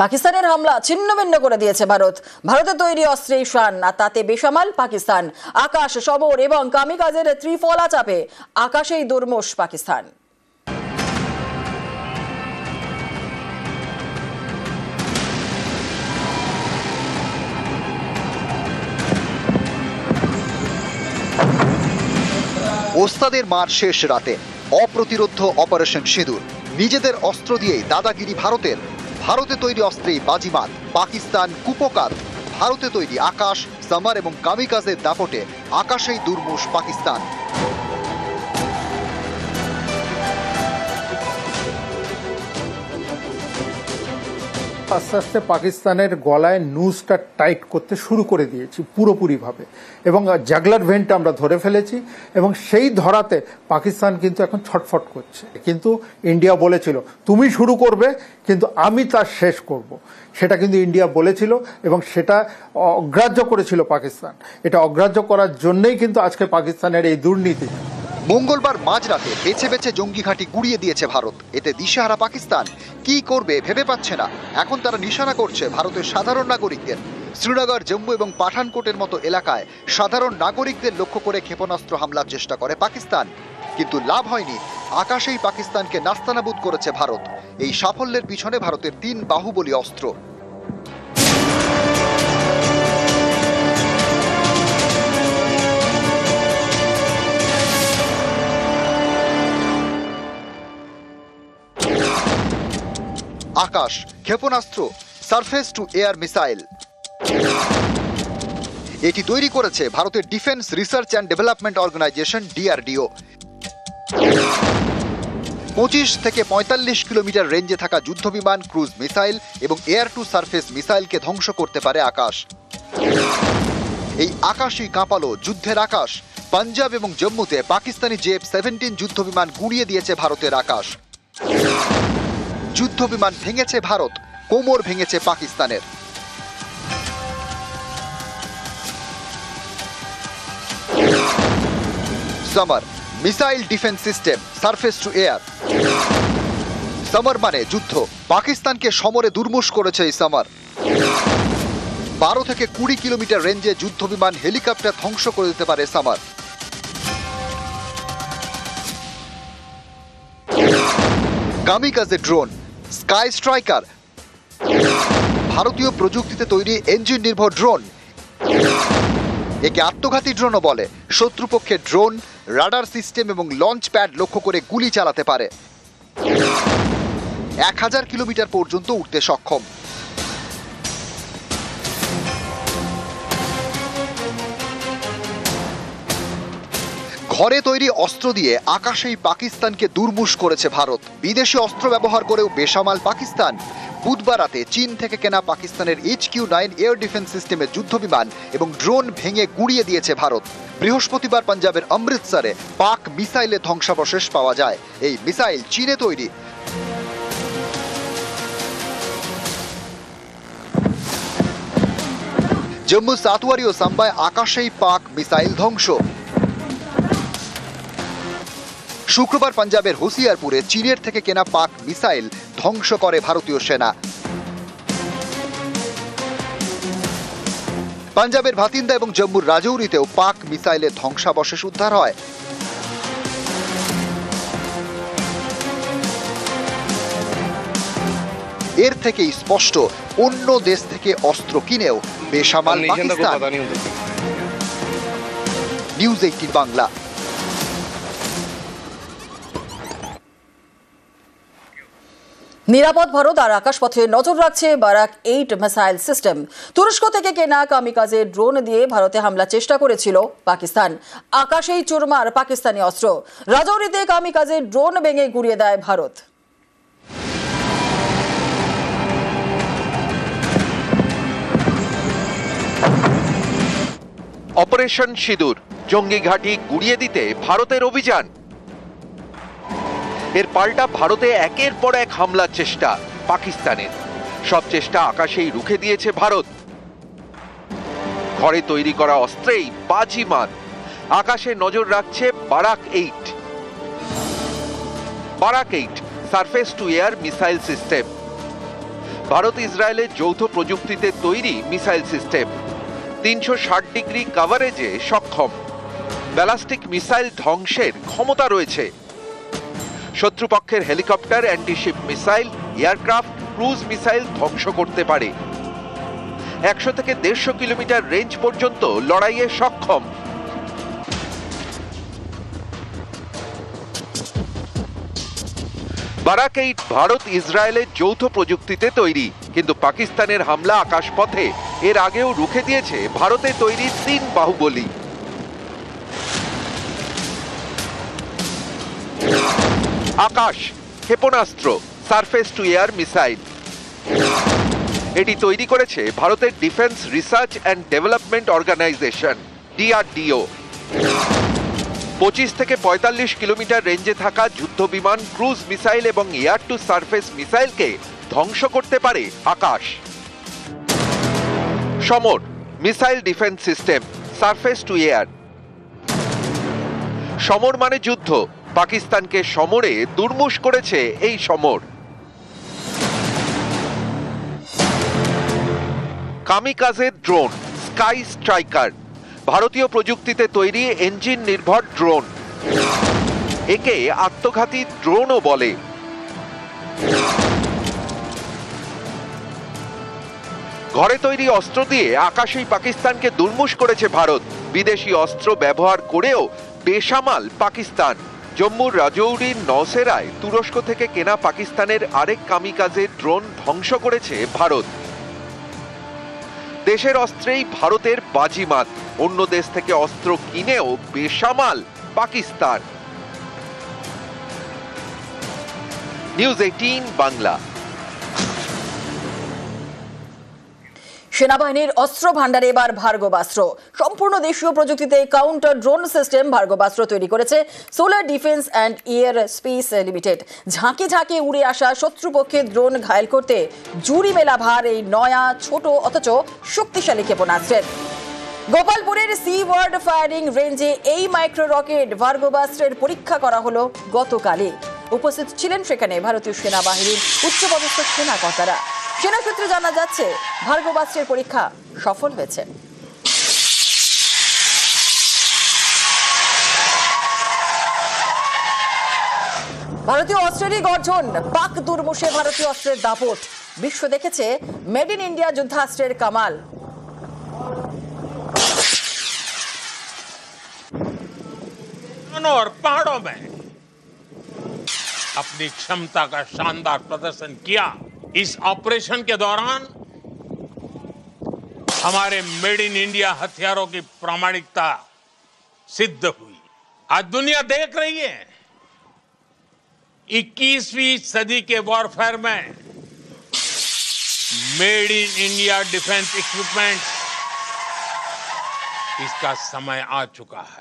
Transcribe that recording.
পাকিস্তানের হামলা ছিন্নভিন্ন করে দিয়েছে ভারত। ভারতে তৈরি অস্ত্রেই শান, আর তাতে বেসামাল পাকিস্তান। আকাশ, সমর এবং কামিকাজের ত্রিফলা চাপে আকাশেই দুর্মুষ পাকিস্তান। ওস্তাদের মার শেষ রাতে অপ্রতিরোধ্য অপারেশন সিঁদুর। নিজেদের অস্ত্র দিয়েই দাদাগিরি ভারতের। ভারতে তৈরি অস্ত্রেই বাজিমাত পাকিস্তান কুপোকাত। ভারতে তৈরি আকাশ, সামার এবং কামিকাজের দাপটে আকাশেই দুর্মুষ পাকিস্তান। আস্তে আস্তে পাকিস্তানের গলায় নুজটা টাইট করতে শুরু করে দিয়েছি পুরোপুরিভাবে, এবং জাগলার ভেন্টটা আমরা ধরে ফেলেছি, এবং সেই ধরাতে পাকিস্তান কিন্তু এখন ছটফট করছে। কিন্তু ইন্ডিয়া বলেছিল তুমি শুরু করবে কিন্তু আমি তার শেষ করব, সেটা কিন্তু ইন্ডিয়া বলেছিল এবং সেটা অগ্রাহ্য করেছিল পাকিস্তান। এটা অগ্রাহ্য করার জন্যই কিন্তু আজকে পাকিস্তানের এই দুর্নীতি। মঙ্গলবার মাঝরাতে বেছে বেছে জঙ্গি ঘাঁটি গুড়িয়ে দিয়েছে ভারত। এতে দিশেহারা পাকিস্তান কি করবে ভেবে পাচ্ছে না। এখন তারা নিশানা করছে ভারতের সাধারণ নাগরিকদের। শ্রীনগর, জম্মু এবং পাঠানকোটের মতো এলাকায় সাধারণ নাগরিকদের লক্ষ্য করে ক্ষেপণাস্ত্র হামলার চেষ্টা করে পাকিস্তান, কিন্তু লাভ হয়নি। আকাশেই পাকিস্তানকে নাস্তানাবুদ করেছে ভারত। এই সাফল্যের পিছনে ভারতের 3 বাহুবলী অস্ত্র। আকাশ ক্ষেপণাস্ত্র, সারফেস টু এয়ার মিসাইল। এটি তৈরি করেছে ভারতের defence research and development organisation DRDO। 25 থেকে 45 কিলোমিটার রেঞ্জে থাকা যুদ্ধবিমান, ক্রুজ মিসাইল এবং এয়ার টু সারফেস মিসাইলকে ধ্বংস করতে পারে আকাশ। এই আকাশই কাঁপালো যুদ্ধের আকাশ। পাঞ্জাব এবং জম্মুতে পাকিস্তানি JF-17 যুদ্ধবিমান গুঁড়িয়ে দিয়েছে ভারতের আকাশ। যুদ্ধবিমান ভেঙেছে ভারত, কোমর ভেঙেছে পাকিস্তানের। Summer missile defence system, surface to air. Summer মানে যুদ্ধ। পাকিস্তানকে সমরে দুর্মুষ করেছে এই সামার। 12 থেকে 20 কিলোমিটার রেঞ্জে যুদ্ধবিমান, হেলিকপ্টার ধ্বংস করে দিতে পারে summer. Kamikaze drone, sky striker, ভারতীয় প্রযুক্তিতে তৈরি ইঞ্জিন নির্ভর ড্রোন। একে আত্মঘাতী ড্রোনও বলে। শত্রুপক্ষের ড্রোন, রাডার সিস্টেম এবং লঞ্চ প্যাড লক্ষ্য করে গুলি চালাতে পারে। 1000 কিলোমিটার পর্যন্ত উঠতে সক্ষম। ঘরে তৈরি অস্ত্র দিয়ে আকাশেই পাকিস্তানকে দুর্মুষ করেছে ভারত। বিদেশি অস্ত্র ব্যবহার করেও বেসামাল পাকিস্তান। বুধবার রাতে চীন থেকে কেনা পাকিস্তানের HQ-9 এয়ার ডিফেন্স সিস্টেমের যুদ্ধবিমান এবং ড্রোন ভেঙে গুঁড়িয়ে দিয়েছে ভারত। বৃহস্পতিবার পাঞ্জাবের অমৃতসরে পাক মিসাইলের ধ্বংসাবশেষ পাওয়া যায়। এই মিসাইল চীনে তৈরি। জম্মু, সাতওয়ারি ও সাম্বায় আকাশেই পাক মিসাইল ধ্বংস। শুক্রবার পাঞ্জাবের হোসিয়ারপুরে চীনের থেকে কেনা পাক মিসাইল ধ্বংস করে ভারতীয় সেনা। পাঞ্জাবের ভাতিন্দা এবং জম্মুর রাজৌরিতেও পাক মিসাইলের ধ্বংসাবশেষ উদ্ধার হয়। এর থেকেই স্পষ্ট অন্য দেশ থেকে অস্ত্র কিনেও বেসামাল পাকিস্তান। নিউজ 18 বাংলা। নিরাপদ ভারত আর আকাশপথে নজর রাখছে বারাক 8 মিসাইল সিস্টেম। তুরস্ক থেকে কেনা কামিকাজে ড্রোন দিয়ে ভারতে হামলার চেষ্টা করেছিল পাকিস্তান। আকাশেই চুরমার পাকিস্তানি অস্ত্র। রাজৌরিতে কামিকাজে ড্রোন ভেঙে গুঁড়িয়ে দেয় ভারত। অপারেশন সিঁদুর, জঙ্গি ঘাঁটি গুঁড়িয়ে দিতে ভারতের অভিযান। এর পাল্টা ভারতে একের পর এক হামলার চেষ্টা পাকিস্তানের। সব চেষ্টা আকাশেই রুখে দিয়েছে ভারত। ঘরে তৈরি করা অস্ত্রেই বাজিমাত। আকাশে নজর রাখছে Barack 8। Barack 8 surface to air missile system. Bharat ইসরায়েলের যৌথ প্রযুক্তিতে তৈরি মিসাইল সিস্টেম 360 ডিগ্রি কভারেজে সক্ষম। ব্যালিস্টিক মিসাইল ধ্বংসের ক্ষমতা রয়েছে। শত্রুপক্ষের helicopter, antiship missile, aircraft, cruise missile ধ্বংস করতে পারে। 100 থেকে 150 কিলোমিটার রেঞ্জ পর্যন্ত লড়াইয়ে সক্ষম। বারাক 8 ভারত ইসরায়েলের যৌথ প্রযুক্তিতে তৈরি, কিন্তু পাকিস্তানের হামলা আকাশপথে এর আগেও রুখে দিয়েছে ভারতে তৈরি 3 বাহুবলী। আকাশ ক্ষেপণাস্ত্র, সারফেস টু এয়ার মিসাইল, এটি তৈরি করেছে ভারতের defence research and development organisation DRDO। 25 থেকে 45 কিলোমিটার রেঞ্জে থাকা যুদ্ধ বিমান, ক্রুজ মিসাইল এবং এয়ার টু সারফেস মিসাইলকে ধ্বংস করতে পারে Akash. Samar missile defence system, surface to air. Samar মানে যুদ্ধ, পাকিস্তানকে সমরে দুর্মুশ করেছে এই Samar. Kamikaze drone, sky striker, ভারতীয় প্রযুক্তিতে তৈরি ইঞ্জিন নির্ভর ড্রোন। একে আত্মঘাতী ড্রোনও বলে। ঘরে তৈরি অস্ত্র দিয়ে আকাশেই পাকিস্তানকে দুর্মুশ করেছে ভারত। বিদেশি অস্ত্র ব্যবহার করেও বেসামাল পাকিস্তান। জম্মুর রাজৌরির নওশেরায় তুরস্ক থেকে কেনা পাকিস্তানের আরেক কামিকাজে ড্রোন ধ্বংস করেছে ভারত। দেশের অস্ত্রেই ভারতের বাজিমাত, অন্য দেশ থেকে অস্ত্র কিনেও বেসামাল পাকিস্তান। নিউজ 18 বাংলা। সেনাবাহিনীর অস্ত্র ভান্ডারে এবার ভার্গবাস্ত্র। সম্পূর্ণ দেশীয় প্রযুক্তিতে কাউন্টার ড্রোন সিস্টেম ভার্গবাস্ত্র তৈরি করেছে solar defence and air space limited. ঝাঁকে ঝাঁকে উড়ে আসা শত্রুপক্ষের ড্রোন ঘায়েল করতে জুড়ি মেলা ভার এই নয়া, ছোট অথচ শক্তিশালী ক্ষেপণাস্ত্রের। গোপালপুরের সি ওয়ার্ড ফায়ারিং রেঞ্জে এই মাইক্রো রকেট ভার্গবাস্ত্রের পরীক্ষা করা হলো গতকালই। উপস্থিত ছিলেন সেখানে ভারতীয় সেনাবাহিনীর উচ্চপদস্থ সেনা কর্তারা। সেনা সূত্রে জানা যাচ্ছে ভার্গবাস্ত্রের পরীক্ষা সফল হয়েছে। ভারতীয় অস্ত্রেরই গর্জন, পাক দুর্মুষে ভারতীয় অস্ত্রের দাপট। বিশ্ব দেখেছে মেড ইন ইন্ডিয়া যুদ্ধাস্ত্রের কামাল। और पहाड़ों में अपनी क्षमता का शानदार प्रदर्शन किया। इस ऑपरेशन के दौरान हमारे मेड इन इंडिया हथियारों की प्रामाणिकता सिद्ध हुई। आज दुनिया देख रही है 21वीं सदी के वॉरफेयर में made in India defence equipment, इसका समय आ चुका है।